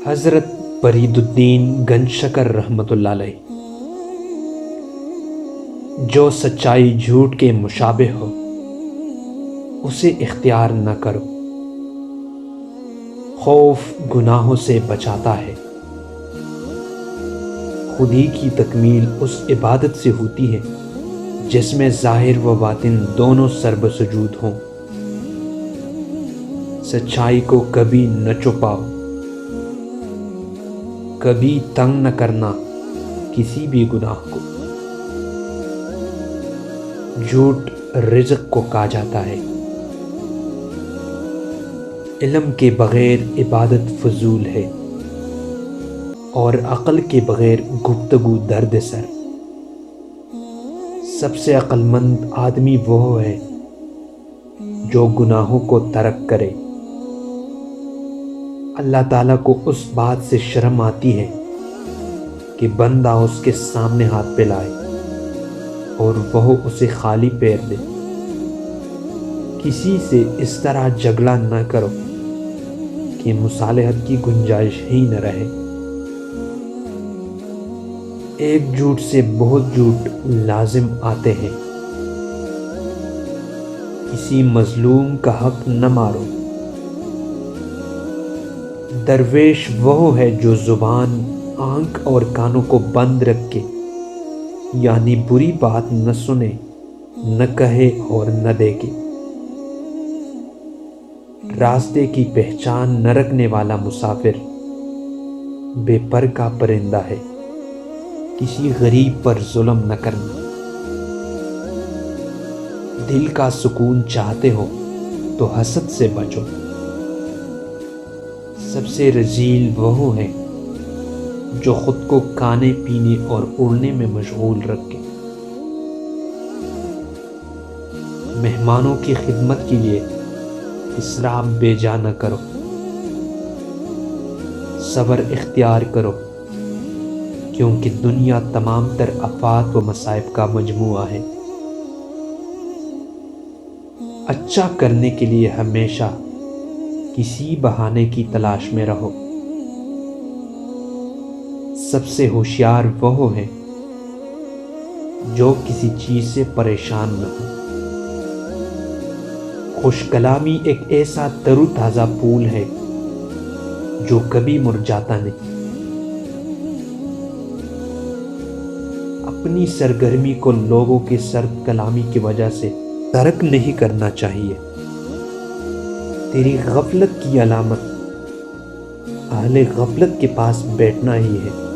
حضرت برید الدین گنج شکر رحمۃ اللہ علیہ۔ جو سچائی جھوٹ کے مشابہ ہو اسے اختیار نہ کرو، خوف گناہوں سے بچاتا ہے۔ خودی کی تکمیل اس عبادت سے ہوتی ہے جس میں ظاہر و باطن دونوں سرب سجود ہوں۔ سچائی کو کبھی نہ چھپاؤ، کبھی تنگ نہ کرنا کسی بھی گناہ کو۔ جھوٹ رزق کو کھا جاتا ہے۔ علم کے بغیر عبادت فضول ہے اور عقل کے بغیر گفتگو درد سر۔ سب سے عقل مند آدمی وہ ہے جو گناہوں کو ترک کرے۔ اللہ تعالیٰ کو اس بات سے شرم آتی ہے کہ بندہ اس کے سامنے ہاتھ پھیلائے اور وہ اسے خالی پیر دے۔ کسی سے اس طرح جھگڑا نہ کرو کہ مصالحت کی گنجائش ہی نہ رہے۔ ایک جھوٹ سے بہت جھوٹ لازم آتے ہیں۔ کسی مظلوم کا حق نہ مارو۔ درویش وہ ہے جو زبان، آنکھ اور کانوں کو بند رکھ کے، یعنی بری بات نہ سنے، نہ کہے اور نہ دیکھے۔ راستے کی پہچان نہ رکھنے والا مسافر بے پر کا پرندہ ہے۔ کسی غریب پر ظلم نہ کرنا۔ دل کا سکون چاہتے ہو تو حسد سے بچو۔ سب سے رذیل وہ ہے جو خود کو کھانے پینے اور اڑنے میں مشغول رکھے۔ مہمانوں کی خدمت کے لیے اسراف بے جا نہ کرو۔ صبر اختیار کرو کیونکہ دنیا تمام تر آفات و مصائب کا مجموعہ ہے۔ اچھا کرنے کے لیے ہمیشہ کسی بہانے کی تلاش میں رہو۔ سب سے ہوشیار وہ ہے جو کسی چیز سے پریشان نہ ہو۔ خوش کلامی ایک ایسا تر و تازہ پھول ہے جو کبھی مرجھاتا نہیں۔ اپنی سرگرمی کو لوگوں کی سرد کلامی کی وجہ سے ترک نہیں کرنا چاہیے۔ تیری غفلت کی علامت اہل غفلت کے پاس بیٹھنا ہی ہے۔